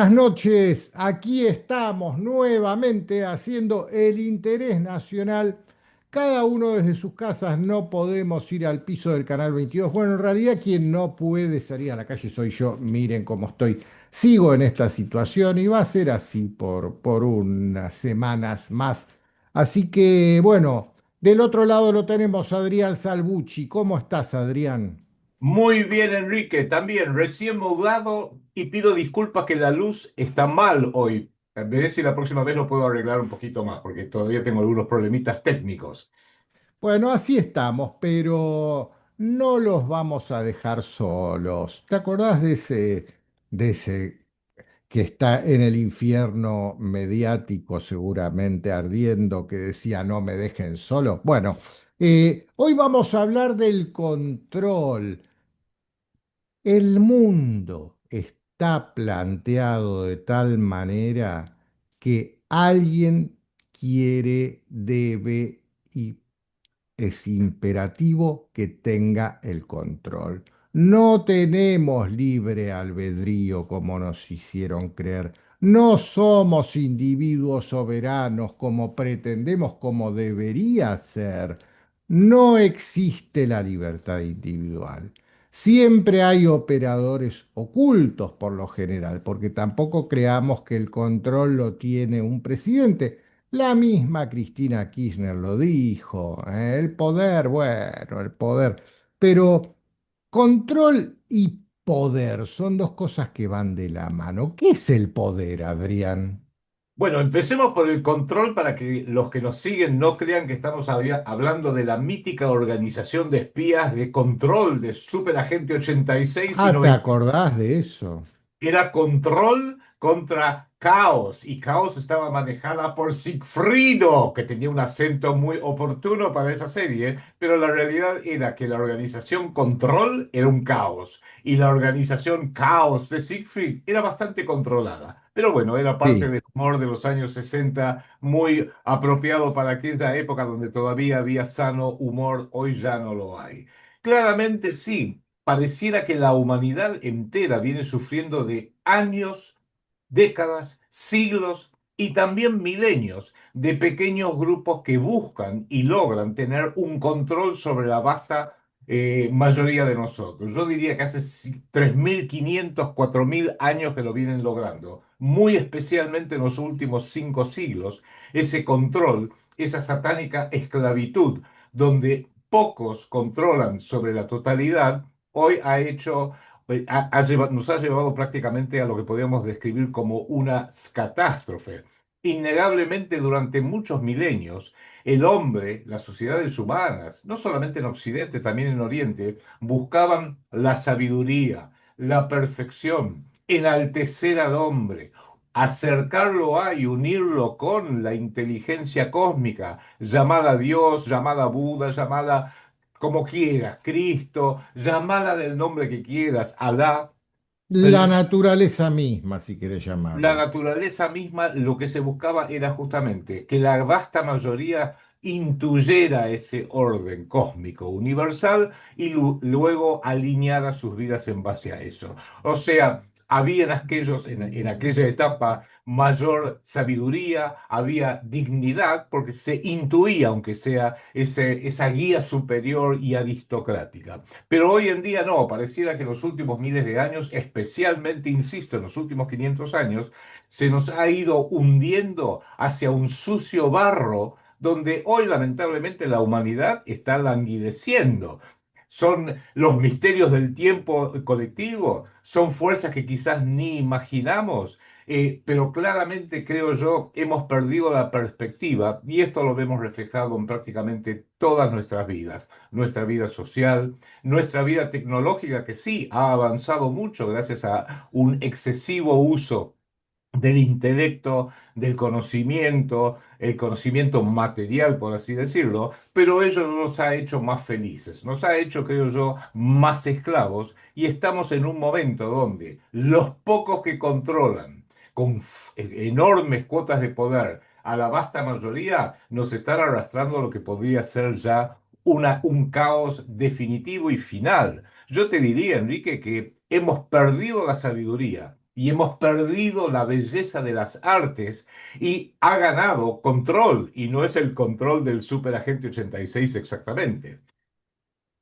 Buenas noches, aquí estamos nuevamente haciendo el interés nacional. Cada uno desde sus casas no podemos ir al piso del canal 22. Bueno, en realidad quien no puede salir a la calle soy yo. Miren cómo estoy. Sigo en esta situación y va a ser así por unas semanas más. Así que bueno, del otro lado lo tenemos a Adrián Salvucci. ¿Cómo estás, Adrián? Muy bien, Enrique. También recién mudado y pido disculpas que la luz está mal hoy. Veré si la próxima vez lo puedo arreglar un poquito más, porque todavía tengo algunos problemitas técnicos. Bueno, así estamos, pero no los vamos a dejar solos. ¿Te acordás de ese que está en el infierno mediático seguramente ardiendo, que decía no me dejen solo? Bueno, hoy vamos a hablar del control. El mundo está planteado de tal manera que alguien quiere, debe y es imperativo que tenga el control. No tenemos libre albedrío como nos hicieron creer. No somos individuos soberanos como pretendemos, como debería ser. No existe la libertad individual. Siempre hay operadores ocultos por lo general, porque tampoco creamos que el control lo tiene un presidente. La misma Cristina Kirchner lo dijo, el poder, bueno, el poder. Pero control y poder son dos cosas que van de la mano. ¿Qué es el poder, Adrián? Bueno, empecemos por el control para que los que nos siguen no crean que estamos hablando de la mítica organización de espías de control de Superagente 86 y Ah, ¿te 90. acordás de eso? Era control contra caos y caos estaba manejada por Sigfrido, que tenía un acento muy oportuno para esa serie, pero la realidad era que la organización control era un caos y la organización caos de Siegfried era bastante controlada. Pero bueno, era parte Sí. del humor de los años 60, muy apropiado para aquella época donde todavía había sano humor, hoy ya no lo hay. Claramente sí. Pareciera que la humanidad entera viene sufriendo de años, décadas, siglos y también milenios de pequeños grupos que buscan y logran tener un control sobre la vasta mayoría de nosotros. Yo diría que hace 3.500, 4.000 años que lo vienen logrando, muy especialmente en los últimos 5 siglos, ese control, esa satánica esclavitud, donde pocos controlan sobre la totalidad, hoy ha hecho nos ha llevado prácticamente a lo que podríamos describir como una catástrofe. Innegablemente, durante muchos milenios, el hombre, las sociedades humanas, no solamente en Occidente, también en Oriente, buscaban la sabiduría, la perfección, enaltecer al hombre, acercarlo a y unirlo con la inteligencia cósmica, llamada Dios, llamada Buda, llamada como quieras, Cristo, llamala del nombre que quieras, Alá, La naturaleza misma, si querés la llamarlo. naturaleza misma, lo que se buscaba era justamente que la vasta mayoría intuyera ese orden cósmico universal y luego alineara sus vidas en base a eso. O sea, había en aquella etapa mayor sabiduría, había dignidad, porque se intuía, aunque sea esa guía superior y aristocrática. Pero hoy en día no, pareciera que en los últimos miles de años, especialmente, insisto, en los últimos 500 años, se nos ha ido hundiendo hacia un sucio barro donde hoy lamentablemente la humanidad está languideciendo. Son los misterios del tiempo colectivo, son fuerzas que quizás ni imaginamos, pero claramente creo yo hemos perdido la perspectiva y esto lo vemos reflejado en prácticamente todas nuestra vida social, nuestra vida tecnológica que sí ha avanzado mucho gracias a un excesivo uso del intelecto, del conocimiento, el conocimiento material, por así decirlo, pero ello no nos ha hecho más felices, nos ha hecho, creo yo, más esclavos y estamos en un momento donde los pocos que controlan con enormes cuotas de poder a la vasta mayoría nos están arrastrando a lo que podría ser ya un caos definitivo y final. Yo te diría, Enrique, que hemos perdido la sabiduría y hemos perdido la belleza de las artes y ha ganado control y no es el control del superagente 86 exactamente.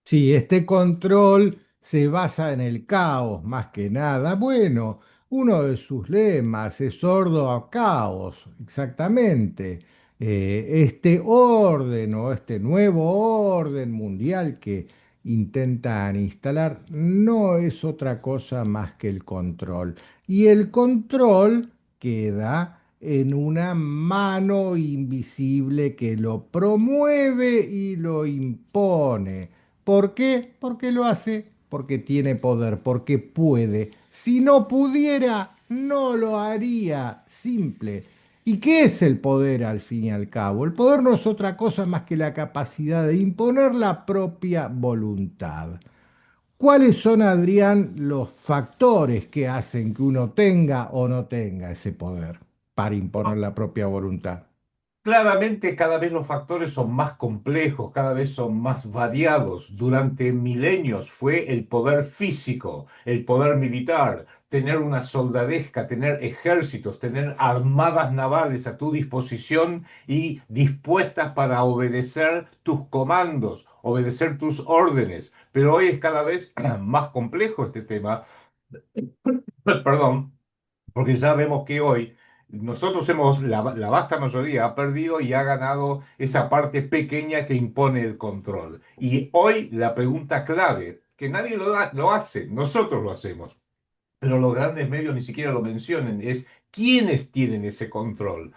Sí, este control se basa en el caos más que nada. Bueno, uno de sus lemas es sordo a caos, exactamente. Este orden o este nuevo orden mundial que intentan instalar no es otra cosa más que el control. Y el control queda en una mano invisible que lo promueve y lo impone. ¿Por qué? Porque lo hace, porque tiene poder, porque puede. Si no pudiera, no lo haría. Simple. ¿Y qué es el poder al fin y al cabo? El poder no es otra cosa más que la capacidad de imponer la propia voluntad. ¿Cuáles son, Adrián, los factores que hacen que uno tenga o no tenga ese poder para imponer la propia voluntad? Claramente cada vez los factores son más complejos, cada vez son más variados. Durante milenios fue el poder físico, el poder militar, tener una soldadesca, tener ejércitos, tener armadas navales a tu disposición y dispuestas para obedecer tus comandos, obedecer tus órdenes. Pero hoy es cada vez más complejo este tema. Perdón. Porque ya vemos que hoy nosotros la vasta mayoría ha perdido y ha ganado esa parte pequeña que impone el control. Y hoy la pregunta clave, que nadie lo hace, nosotros lo hacemos, pero los grandes medios ni siquiera lo mencionan, es quiénes tienen ese control,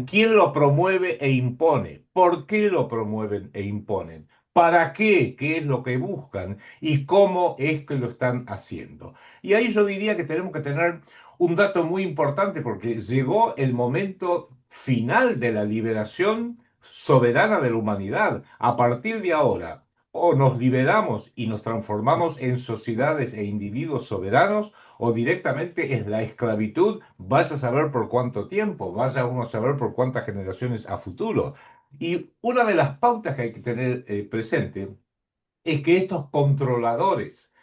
quién lo promueve e impone, por qué lo promueven e imponen, para qué, qué es lo que buscan y cómo es que lo están haciendo. Y ahí yo diría que tenemos que tener un dato muy importante porque llegó el momento final de la liberación soberana de la humanidad. A partir de ahora, o nos liberamos y nos transformamos en sociedades e individuos soberanos, o directamente es la esclavitud, vaya a saber por cuánto tiempo, vaya uno a saber por cuántas generaciones a futuro. Y una de las pautas que hay que tener presente es que estos controladores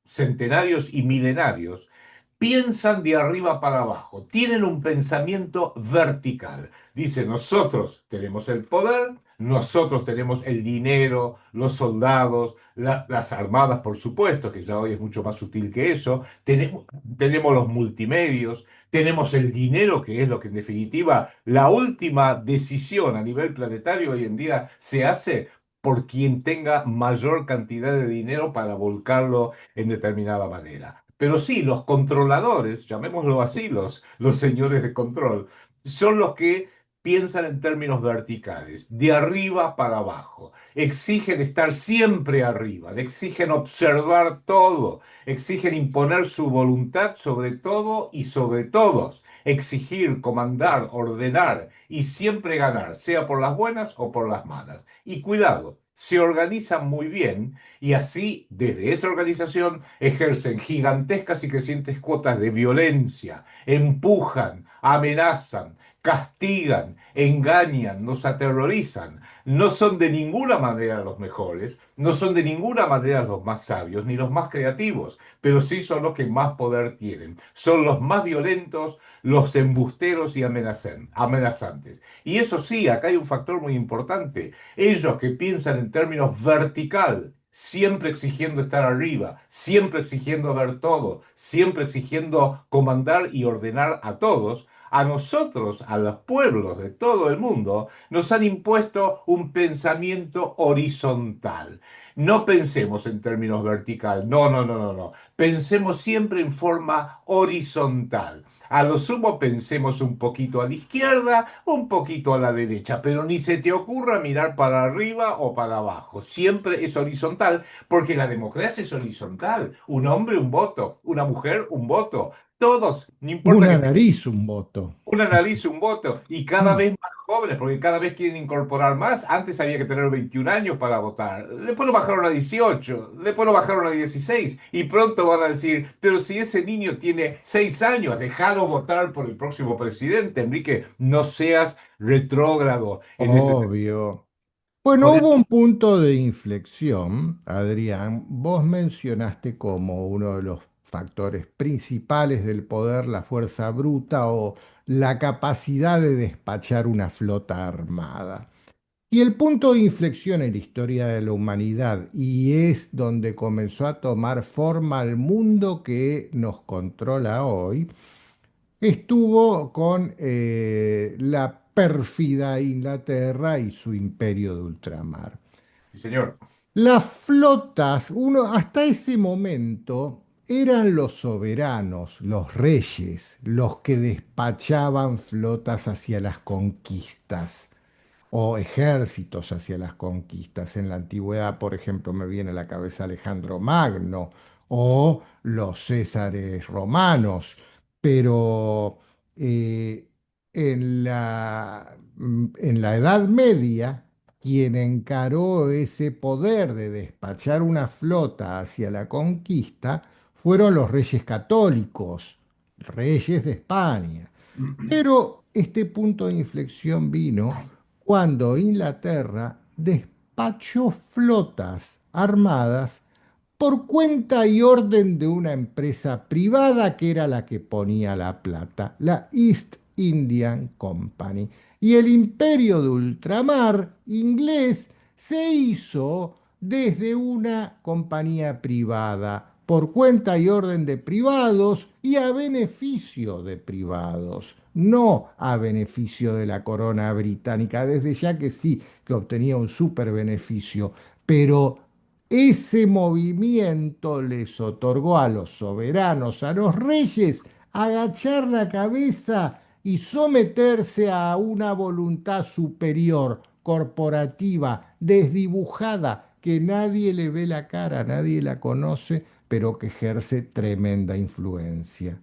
centenarios y milenarios piensan de arriba para abajo, tienen un pensamiento vertical. Dice, nosotros tenemos el poder, nosotros tenemos el dinero, los soldados, las armadas, por supuesto, que ya hoy es mucho más sutil que eso, tenemos los multimedios, tenemos el dinero, que es lo que en definitiva la última decisión a nivel planetario hoy en día se hace por quien tenga mayor cantidad de dinero para volcarlo en determinada manera. Pero sí, los controladores, llamémoslo así, los señores de control, son los que piensan en términos verticales, de arriba para abajo. Exigen estar siempre arriba, exigen observar todo, exigen imponer su voluntad sobre todo y sobre todos, exigir, comandar, ordenar y siempre ganar, sea por las buenas o por las malas. Y cuidado, se organizan muy bien y así, desde esa organización, ejercen gigantescas y crecientes cuotas de violencia, empujan, amenazan, castigan, engañan, nos aterrorizan. No son de ninguna manera los mejores, no son de ninguna manera los más sabios ni los más creativos, pero sí son los que más poder tienen. Son los más violentos, los embusteros y amenazantes. Y eso sí, acá hay un factor muy importante. Ellos que piensan en términos vertical, siempre exigiendo estar arriba, siempre exigiendo ver todo, siempre exigiendo comandar y ordenar a todos, a nosotros, a los pueblos de todo el mundo, nos han impuesto un pensamiento horizontal. No pensemos en términos vertical, no, no, no, no, no. Pensemos siempre en forma horizontal. A lo sumo pensemos un poquito a la izquierda, un poquito a la derecha, pero ni se te ocurra mirar para arriba o para abajo. Siempre es horizontal, porque la democracia es horizontal. Un hombre, un voto. Una mujer, un voto. Todos, no importa Una que nariz, un voto. un análisis, un voto, y cada Mm. vez más jóvenes, porque cada vez quieren incorporar más. Antes había que tener 21 años para votar, después lo bajaron a 18, después lo bajaron a 16, y pronto van a decir, pero si ese niño tiene 6 años, déjalo votar por el próximo presidente. Enrique, no seas retrógrado en ese sentido. Obvio. Bueno, Porque hubo un punto de inflexión, Adrián. Vos mencionaste como uno de los factores principales del poder, la fuerza bruta o la capacidad de despachar una flota armada. Y el punto de inflexión en la historia de la humanidad, y es donde comenzó a tomar forma el mundo que nos controla hoy, estuvo con la pérfida Inglaterra y su imperio de ultramar. Sí, señor. Las flotas, hasta ese momento, eran los soberanos, los reyes, los que despachaban flotas hacia las conquistas o ejércitos hacia las conquistas. En la antigüedad, por ejemplo, me viene a la cabeza Alejandro Magno o los Césares romanos, pero eh, en la Edad Media, quien encaró ese poder de despachar una flota hacia la conquista fueron los reyes católicos, reyes de España. Pero este punto de inflexión vino cuando Inglaterra despachó flotas armadas por cuenta y orden de una empresa privada que era la que ponía la plata, la East Indian Company. Y el imperio de ultramar inglés se hizo desde una compañía privada, por cuenta y orden de privados y a beneficio de privados, no a beneficio de la corona británica, desde ya que sí, que obtenía un super beneficio, pero ese movimiento les otorgó a los soberanos, a los reyes, agachar la cabeza y someterse a una voluntad superior, corporativa, desdibujada, que nadie le ve la cara, nadie la conoce, pero que ejerce tremenda influencia.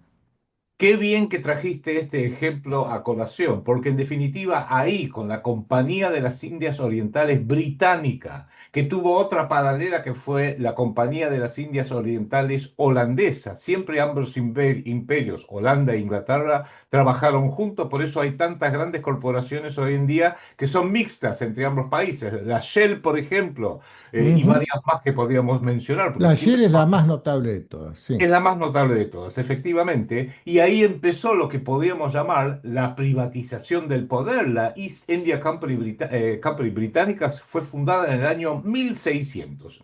Qué bien que trajiste este ejemplo a colación, porque en definitiva ahí, con la Compañía de las Indias Orientales Británica, que tuvo otra paralela que fue la Compañía de las Indias Orientales Holandesa, siempre ambos imperios, Holanda e Inglaterra, trabajaron juntos, por eso hay tantas grandes corporaciones hoy en día que son mixtas entre ambos países. La Shell, por ejemplo, y Ujú. varias más que podríamos mencionar, porque La siempre Shell es la más notable de todas, es sí. la más notable de todas, efectivamente, y ahí empezó lo que podríamos llamar la privatización del poder. La East India Company, Company británica fue fundada en el año 1600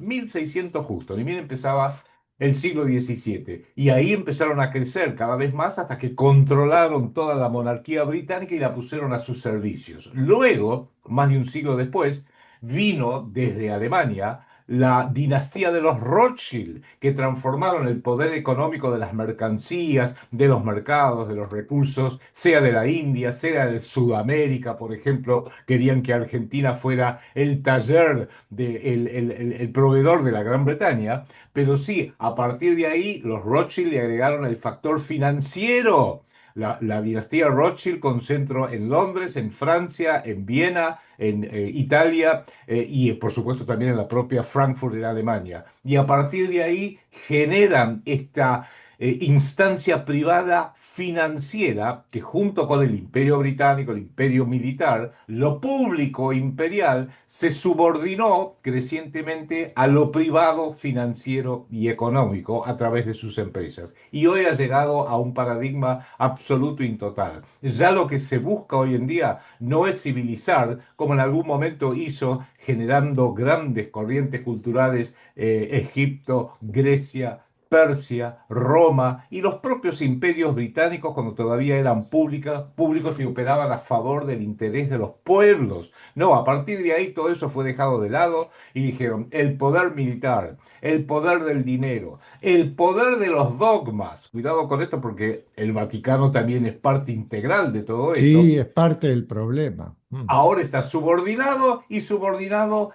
justo, ni bien empezaba el siglo XVII, y ahí empezaron a crecer cada vez más hasta que controlaron toda la monarquía británica y la pusieron a sus servicios. Luego, más de un siglo después, vino desde Alemania la dinastía de los Rothschild, que transformaron el poder económico de las mercancías, de los mercados, de los recursos, sea de la India, sea de Sudamérica, por ejemplo, querían que Argentina fuera el taller, el proveedor de la Gran Bretaña, pero sí, a partir de ahí los Rothschild le agregaron el factor financiero. La dinastía Rothschild con centro en Londres, en Francia, en Viena, en Italia y por supuesto también en la propia Frankfurt en Alemania. Y a partir de ahí generan esta instancia privada financiera que junto con el imperio británico, el imperio militar, lo público imperial se subordinó crecientemente a lo privado financiero y económico a través de sus empresas. Y hoy ha llegado a un paradigma absoluto y total. Ya lo que se busca hoy en día no es civilizar, como en algún momento hizo, generando grandes corrientes culturales Egipto, Grecia, Persia, Roma y los propios imperios británicos cuando todavía eran públicos y operaban a favor del interés de los pueblos. No, a partir de ahí todo eso fue dejado de lado y dijeron el poder militar, el poder del dinero, el poder de los dogmas. Cuidado con esto porque el Vaticano también es parte integral de todo esto. Sí, es parte del problema. Ahora está subordinado y subordinado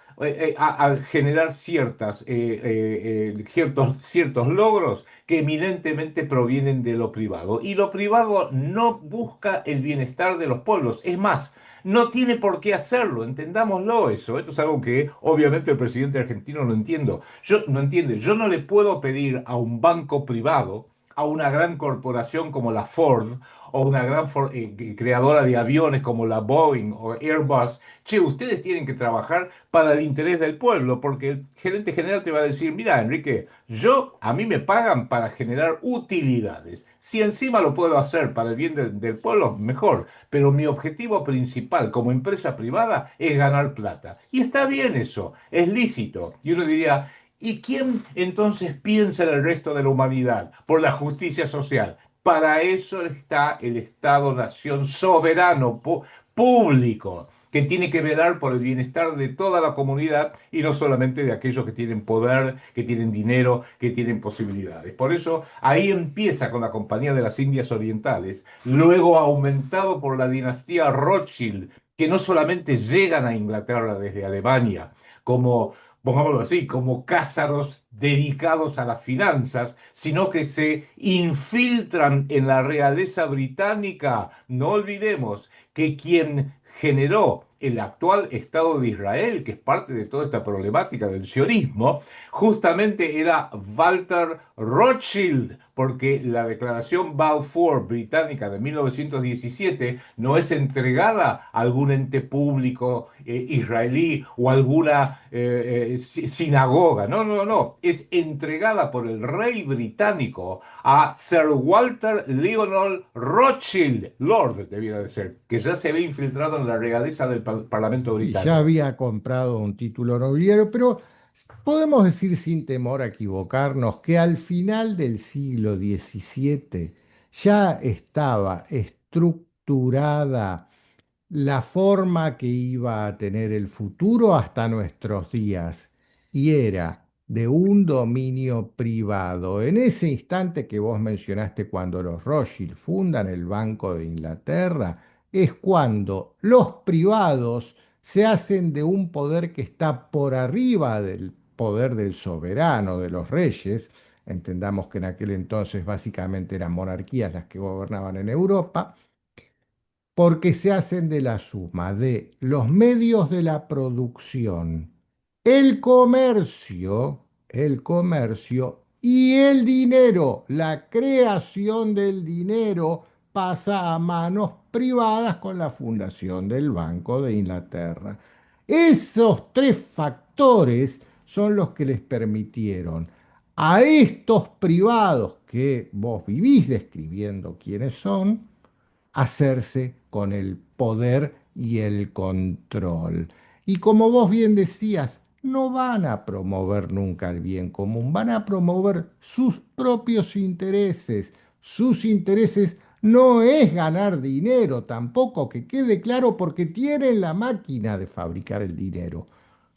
a generar ciertos logros que eminentemente provienen de lo privado. Y lo privado no busca el bienestar de los pueblos. Es más, no tiene por qué hacerlo, entendámoslo eso. Esto es algo que obviamente el presidente argentino no entiende. Yo no le puedo pedir a un banco privado a una gran corporación como la Ford o una gran creadora de aviones como la Boeing o Airbus, che, ustedes tienen que trabajar para el interés del pueblo, porque el gerente general te va a decir, mira, Enrique, a mí me pagan para generar utilidades. Si encima lo puedo hacer para el bien del pueblo, mejor. Pero mi objetivo principal como empresa privada es ganar plata. Y está bien eso, es lícito. Y uno diría, ¿y quién entonces piensa en el resto de la humanidad? Por la justicia social. Para eso está el Estado-Nación soberano, público, que tiene que velar por el bienestar de toda la comunidad y no solamente de aquellos que tienen poder, que tienen dinero, que tienen posibilidades. Por eso ahí empieza con la Compañía de las Indias Orientales, luego aumentado por la dinastía Rothschild, que no solamente llegan a Inglaterra desde Alemania, como pongámoslo así, como cázaros dedicados a las finanzas, sino que se infiltran en la realeza británica. No olvidemos que quien generó el actual Estado de Israel, que es parte de toda esta problemática del sionismo, justamente era Walter Rothschild, porque la declaración Balfour británica de 1917 no es entregada a algún ente público israelí o alguna sinagoga, no, no, no, es entregada por el rey británico a Sir Walter Lionel Rothschild, Lord debiera de ser, que ya se había infiltrado en la realeza del Parlamento Y ya británico. había comprado un título nobiliario, pero podemos decir sin temor a equivocarnos que al final del siglo XVII ya estaba estructurada la forma que iba a tener el futuro hasta nuestros días, y era de un dominio privado. En ese instante que vos mencionaste, cuando los Rothschild fundan el Banco de Inglaterra, es cuando los privados se hacen de un poder que está por arriba del poder del soberano, de los reyes. Entendamos que en aquel entonces básicamente eran monarquías las que gobernaban en Europa, porque se hacen de la suma de los medios de la producción, el comercio y el dinero. La creación del dinero pasa a manos privadas con la fundación del Banco de Inglaterra. Esos tres factores son los que les permitieron a estos privados que vos vivís describiendo quiénes son, hacerse con el poder y el control. Y como vos bien decías, no van a promover nunca el bien común, van a promover sus propios intereses. Sus intereses no es ganar dinero tampoco, que quede claro, porque tienen la máquina de fabricar el dinero.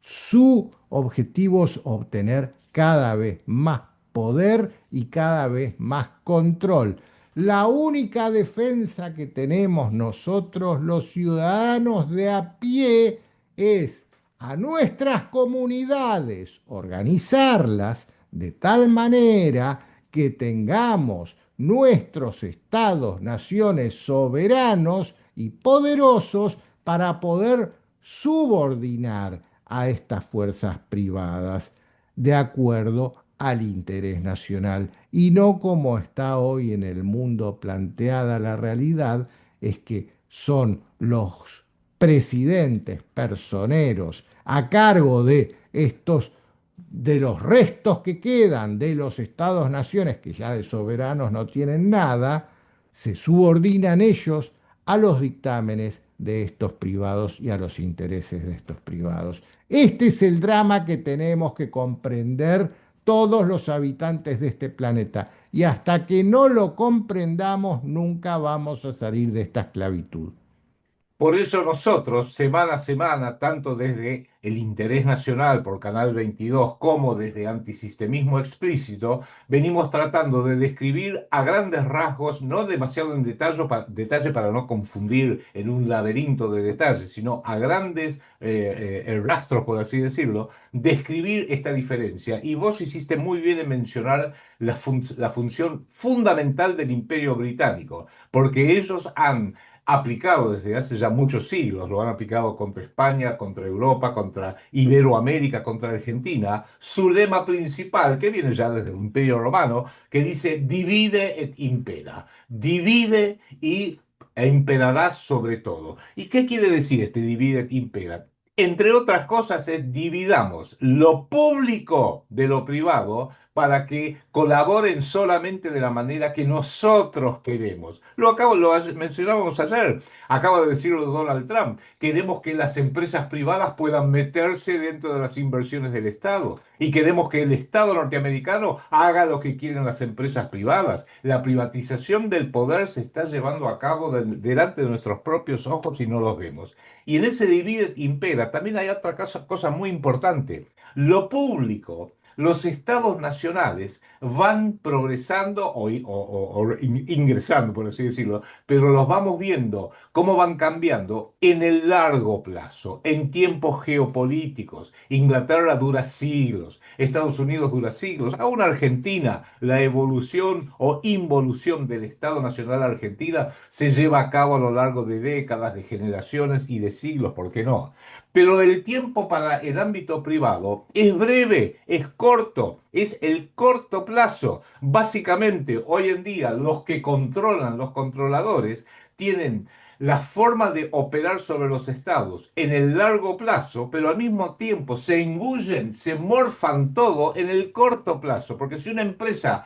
Su objetivo es obtener cada vez más poder y cada vez más control. La única defensa que tenemos nosotros, los ciudadanos de a pie, es a nuestras comunidades organizarlas de tal manera que tengamos nuestros estados, naciones soberanos y poderosos para poder subordinar a estas fuerzas privadas de acuerdo al interés nacional, y no como está hoy en el mundo planteada la realidad, es que son los presidentes personeros a cargo de estos, de los restos que quedan de los estados-naciones, que ya de soberanos no tienen nada, se subordinan ellos a los dictámenes de estos privados y a los intereses de estos privados. Este es el drama que tenemos que comprender todos los habitantes de este planeta. Y hasta que no lo comprendamos, nunca vamos a salir de esta esclavitud. Por eso nosotros, semana a semana, tanto desde el Interés Nacional por Canal 22 como desde Antisistemismo Explícito, venimos tratando de describir a grandes rasgos, no demasiado en detalle para no confundir en un laberinto de detalles, sino a grandes rastros, por así decirlo, describir esta diferencia. Y vos hiciste muy bien en mencionar la función fundamental del Imperio Británico, porque ellos han aplicado desde hace ya muchos siglos, lo han aplicado contra España, contra Europa, contra Iberoamérica, contra Argentina, su lema principal, que viene ya desde el Imperio Romano, que dice divide et impera, divide e imperará sobre todo. ¿Y qué quiere decir este divide et impera? Entre otras cosas es dividamos lo público de lo privado para que colaboren solamente de la manera que nosotros queremos. Mencionábamos ayer, acaba de decirlo Donald Trump, queremos que las empresas privadas puedan meterse dentro de las inversiones del Estado y queremos que el Estado norteamericano haga lo que quieren las empresas privadas. La privatización del poder se está llevando a cabo delante de nuestros propios ojos y no los vemos. Y en ese divide impera también hay otra cosa muy importante. Lo público, los estados nacionales van progresando o ingresando, por así decirlo, pero los vamos viendo cómo van cambiando en el largo plazo, en tiempos geopolíticos. Inglaterra dura siglos, Estados Unidos dura siglos, aún Argentina, la evolución o involución del Estado Nacional Argentina se lleva a cabo a lo largo de décadas, de generaciones y de siglos, ¿por qué no? Pero el tiempo para el ámbito privado es breve, es corto, es el corto plazo. Básicamente, hoy en día, los que controlan, los controladores, tienen la forma de operar sobre los estados en el largo plazo, pero al mismo tiempo se engullen, se morfan todo en el corto plazo. Porque si una empresa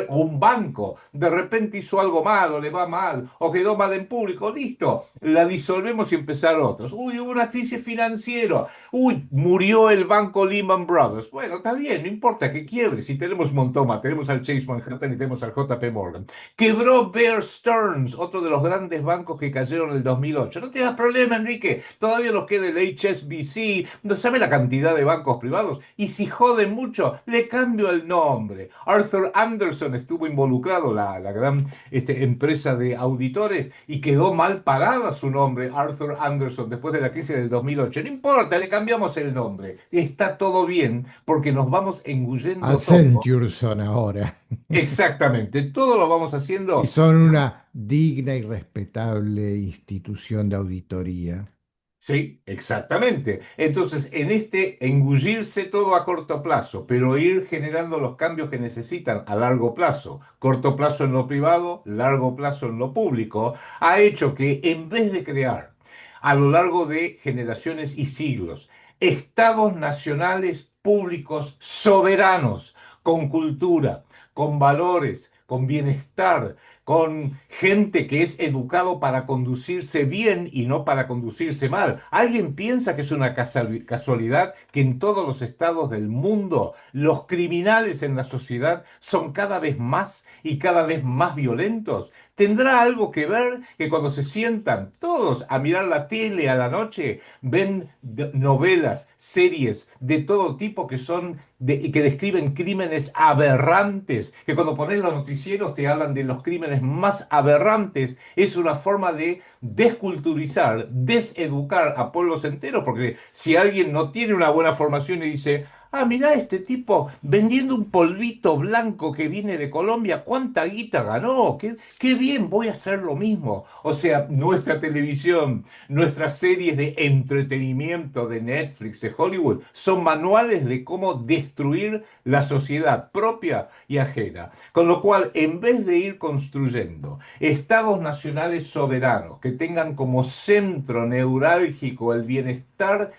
o un banco de repente hizo algo malo, le va mal o quedó mal en público, listo, la disolvemos y empezar otros. Uy, hubo una crisis financiera. Uy, murió el banco Lehman Brothers. Bueno, está bien, no importa que quiebre. Si tenemos un montón más, tenemos al Chase Manhattan y tenemos al JP Morgan. Quebró Bear Stearns, otro de los grandes bancos que cayeron en el 2008. No tengas problema, Enrique. Todavía nos queda el HSBC. No sabe la cantidad de bancos privados. Y si joden mucho, le cambio el nombre. Arthur Anderson estuvo involucrado, la gran empresa de auditores, y quedó mal parada su nombre, Arthur Anderson, después de la crisis del 2008. No importa, le cambiamos el nombre. Está todo bien porque nos vamos engullendo todo. Accenture son ahora. Exactamente, todo lo vamos Y haciendo. son una digna y respetable institución de auditoría. Sí, exactamente. Entonces, en este engullirse todo a corto plazo, pero ir generando los cambios que necesitan a largo plazo, corto plazo en lo privado, largo plazo en lo público, ha hecho que en vez de crear a lo largo de generaciones y siglos estados nacionales públicos soberanos, con cultura, con valores, con bienestar, con gente que es educado para conducirse bien y no para conducirse mal. ¿Alguien piensa que es una casualidad que en todos los estados del mundo los criminales en la sociedad son cada vez más y cada vez más violentos? ¿Tendrá algo que ver que cuando se sientan todos a mirar la tele a la noche, ven novelas, series de todo tipo que son que describen crímenes aberrantes, que cuando pones los noticieros te hablan de los crímenes más aberrantes? Es una forma de desculturizar, deseducar a pueblos enteros, porque si alguien no tiene una buena formación y dice, ah, mirá este tipo vendiendo un polvito blanco que viene de Colombia, ¿cuánta guita ganó? Qué bien, voy a hacer lo mismo. O sea, nuestra televisión, nuestras series de entretenimiento de Netflix, de Hollywood, son manuales de cómo destruir la sociedad propia y ajena. Con lo cual, en vez de ir construyendo estados nacionales soberanos que tengan como centro neurálgico el bienestar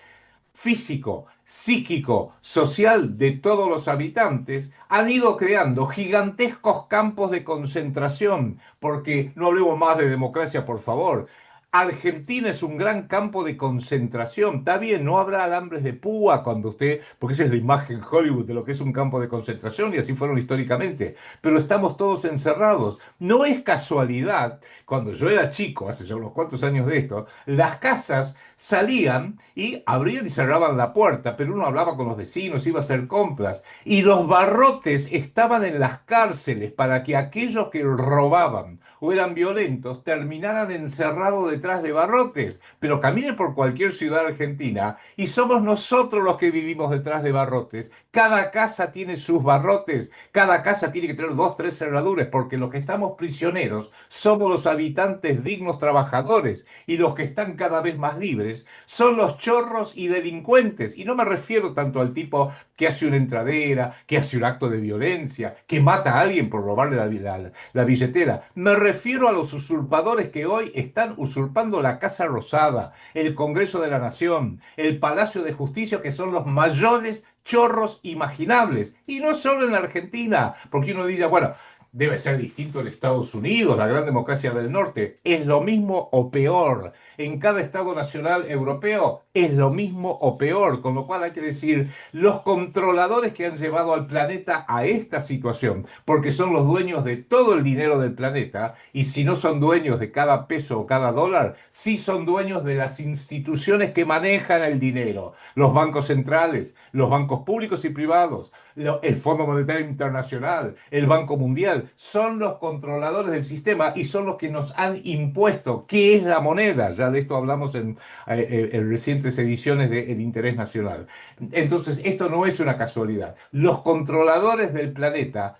físico, psíquico, social de todos los habitantes, han ido creando gigantescos campos de concentración, porque no hablemos más de democracia, por favor. Argentina es un gran campo de concentración. Está bien, no habrá alambres de púa cuando usted, porque esa es la imagen Hollywood de lo que es un campo de concentración y así fueron históricamente, pero estamos todos encerrados. No es casualidad, cuando yo era chico, hace ya unos cuantos años de esto, las casas salían y abrían y cerraban la puerta, pero uno hablaba con los vecinos, iba a hacer compras, y los barrotes estaban en las cárceles para que aquellos que robaban o eran violentos, terminaran encerrados detrás de barrotes. Pero caminen por cualquier ciudad argentina y somos nosotros los que vivimos detrás de barrotes. Cada casa tiene sus barrotes, cada casa tiene que tener dos, tres cerraduras, porque los que estamos prisioneros somos los habitantes dignos trabajadores y los que están cada vez más libres son los chorros y delincuentes. Y no me refiero tanto al tipo que hace una entradera, que hace un acto de violencia, que mata a alguien por robarle la billetera. Me refiero a los usurpadores que hoy están usurpando la Casa Rosada, el Congreso de la Nación, el Palacio de Justicia, que son los mayores chorros imaginables. Y no solo en la Argentina, porque uno dice, bueno, debe ser distinto en Estados Unidos, la gran democracia del norte. Es lo mismo o peor. En cada Estado nacional europeo es lo mismo o peor. Con lo cual hay que decir, los controladores que han llevado al planeta a esta situación, porque son los dueños de todo el dinero del planeta, y si no son dueños de cada peso o cada dólar, sí son dueños de las instituciones que manejan el dinero. Los bancos centrales, los bancos públicos y privados, el Fondo Monetario Internacional, el Banco Mundial, son los controladores del sistema y son los que nos han impuesto qué es la moneda. Ya de esto hablamos en recientes ediciones de El Interés Nacional. Entonces, esto no es una casualidad. Los controladores del planeta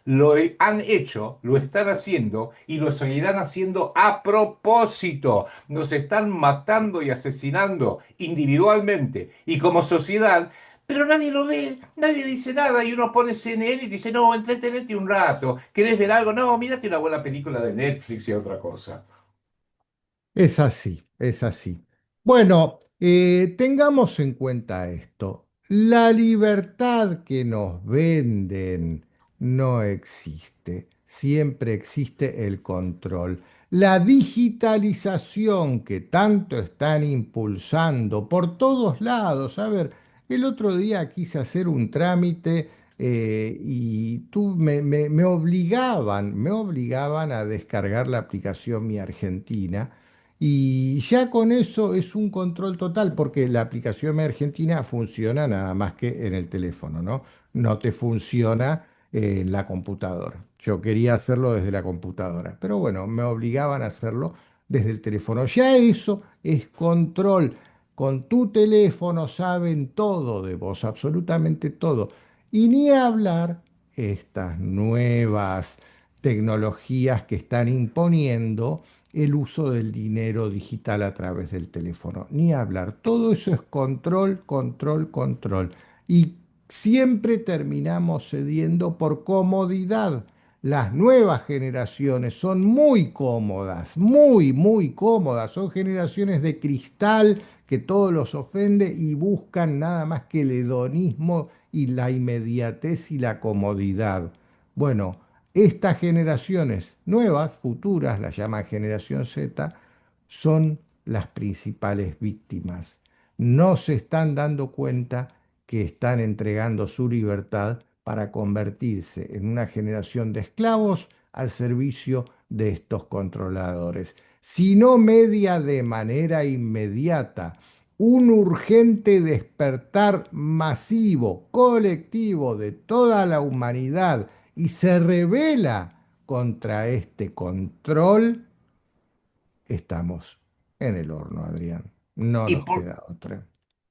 han hecho, lo están haciendo y lo seguirán haciendo a propósito. Nos están matando y asesinando individualmente y como sociedad, pero nadie lo ve, nadie dice nada y uno pone CNN y dice, no, entretenete un rato, ¿querés ver algo? No, mírate una buena película de Netflix y otra cosa. Es así, es así. Bueno, tengamos en cuenta esto. La libertad que nos venden no existe. Siempre existe el control. La digitalización que tanto están impulsando por todos lados. A ver, el otro día quise hacer un trámite y me obligaban a descargar la aplicación Mi Argentina y ya con eso es un control total, porque la aplicación Mi Argentina funciona nada más que en el teléfono, ¿no? No te funciona en la computadora. Yo quería hacerlo desde la computadora, pero bueno, me obligaban a hacerlo desde el teléfono. Ya eso es control. Con tu teléfono saben todo de vos, absolutamente todo. Y ni hablar estas nuevas tecnologías que están imponiendo el uso del dinero digital a través del teléfono. Ni hablar. Todo eso es control, control, control. Y siempre terminamos cediendo por comodidad. Las nuevas generaciones son muy cómodas, muy, muy cómodas. Son generaciones de cristal que todos los ofende y buscan nada más que el hedonismo y la inmediatez y la comodidad. Bueno, estas generaciones nuevas, futuras, las llaman generación Z, son las principales víctimas. No se están dando cuenta que están entregando su libertad para convertirse en una generación de esclavos al servicio de estos controladores. Si no media de manera inmediata un urgente despertar masivo, colectivo de toda la humanidad y se revela contra este control, estamos en el horno, Adrián. No ¿Y nos por, queda otra.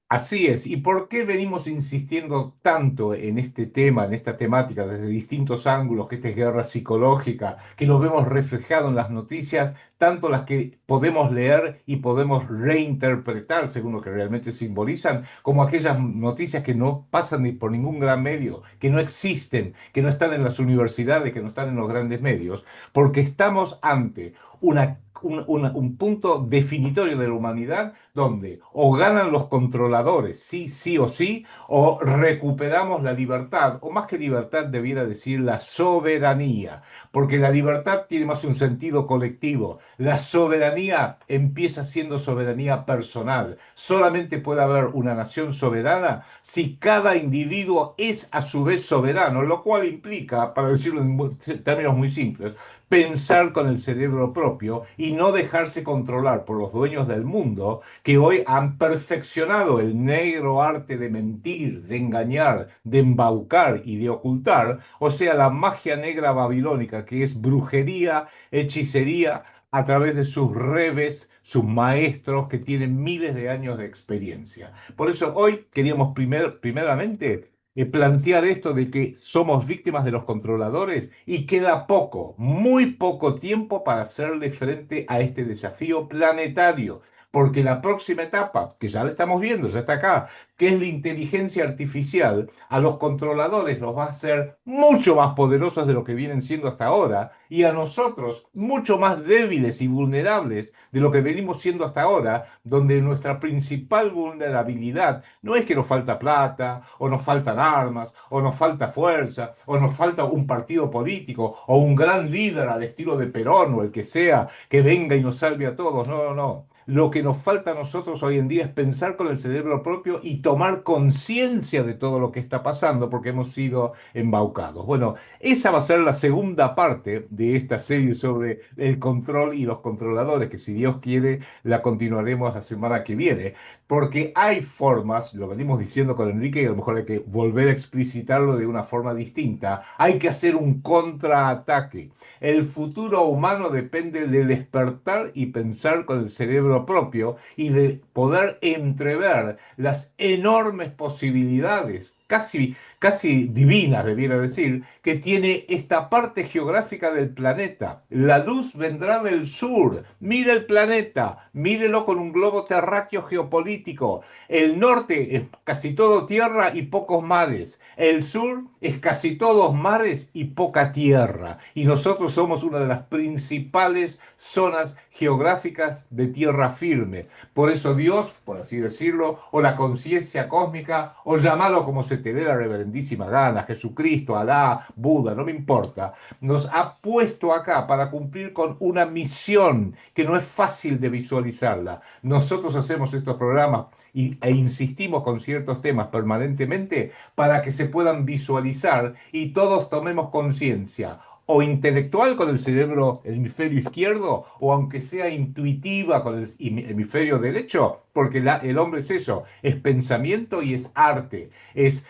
Así es. ¿Y por qué venimos insistiendo tanto en este tema, en esta temática, desde distintos ángulos, que esta es guerra psicológica, que lo vemos reflejado en las noticias, tanto las que podemos leer y podemos reinterpretar según lo que realmente simbolizan, como aquellas noticias que no pasan ni por ningún gran medio, que no existen, que no están en las universidades, que no están en los grandes medios? Porque estamos ante un punto definitorio de la humanidad donde o ganan los controladores, sí, sí o sí, o recuperamos la libertad, o más que libertad debiera decir la soberanía, porque la libertad tiene más un sentido colectivo. La soberanía empieza siendo soberanía personal. Solamente puede haber una nación soberana si cada individuo es a su vez soberano, lo cual implica, para decirlo en términos muy simples, pensar con el cerebro propio y no dejarse controlar por los dueños del mundo que hoy han perfeccionado el negro arte de mentir, de engañar, de embaucar y de ocultar, o sea, la magia negra babilónica, que es brujería, hechicería, a través de sus rebes, sus maestros que tienen miles de años de experiencia. Por eso hoy queríamos primeramente plantear esto de que somos víctimas de los controladores y queda poco, muy poco tiempo para hacerle frente a este desafío planetario. Porque la próxima etapa, que ya la estamos viendo, ya está acá, que es la inteligencia artificial, a los controladores los va a hacer mucho más poderosos de lo que vienen siendo hasta ahora y a nosotros mucho más débiles y vulnerables de lo que venimos siendo hasta ahora, donde nuestra principal vulnerabilidad no es que nos falta plata, o nos faltan armas, o nos falta fuerza, o nos falta un partido político, o un gran líder al estilo de Perón o el que sea, que venga y nos salve a todos. No, no, no. Lo que nos falta a nosotros hoy en día es pensar con el cerebro propio y tomar conciencia de todo lo que está pasando porque hemos sido embaucados. Bueno, esa va a ser la segunda parte de esta serie sobre el control y los controladores, que si Dios quiere la continuaremos la semana que viene, porque hay formas, lo venimos diciendo con Enrique y a lo mejor hay que volver a explicitarlo de una forma distinta, hay que hacer un contraataque. El futuro humano depende de despertar y pensar con el cerebro propio y de poder entrever las enormes posibilidades, casi divinas, debiera decir, que tiene esta parte geográfica del planeta. La luz vendrá del sur. Mire el planeta, mírelo con un globo terráqueo geopolítico. El norte es casi todo tierra y pocos mares. El sur es casi todos mares y poca tierra. Y nosotros somos una de las principales zonas geográficas de tierra firme. Por eso Dios, por así decirlo, o la conciencia cósmica, o llamarlo como se te dé la reverendísima gana, Jesucristo, Alá, Buda, no me importa, nos ha puesto acá para cumplir con una misión que no es fácil de visualizarla. Nosotros hacemos estos programas e insistimos con ciertos temas permanentemente para que se puedan visualizar y todos tomemos conciencia o intelectual con el cerebro, el hemisferio izquierdo, o aunque sea intuitiva con el hemisferio derecho, porque el hombre es eso, es pensamiento y es arte, es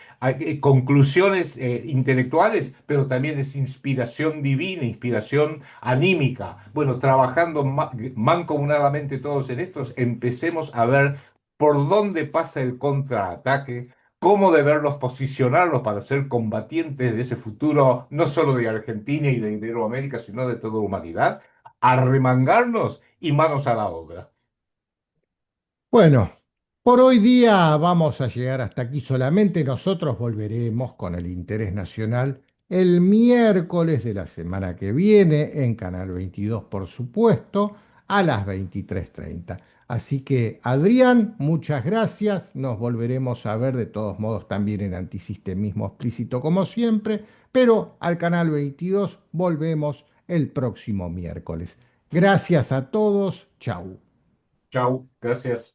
conclusiones intelectuales, pero también es inspiración divina, inspiración anímica. Bueno, trabajando mancomunadamente todos en estos, empecemos a ver por dónde pasa el contraataque, cómo deberlos posicionarlos para ser combatientes de ese futuro, no solo de Argentina y de Iberoamérica, sino de toda la humanidad, arremangarnos y manos a la obra. Bueno, por hoy día vamos a llegar hasta aquí solamente. Nosotros volveremos con el interés nacional el miércoles de la semana que viene en Canal 22, por supuesto, a las 23:30. Así que, Adrián, muchas gracias. Nos volveremos a ver de todos modos también en Antisistemismo Explícito como siempre, pero al Canal 22 volvemos el próximo miércoles. Gracias a todos. Chau. Chau, gracias.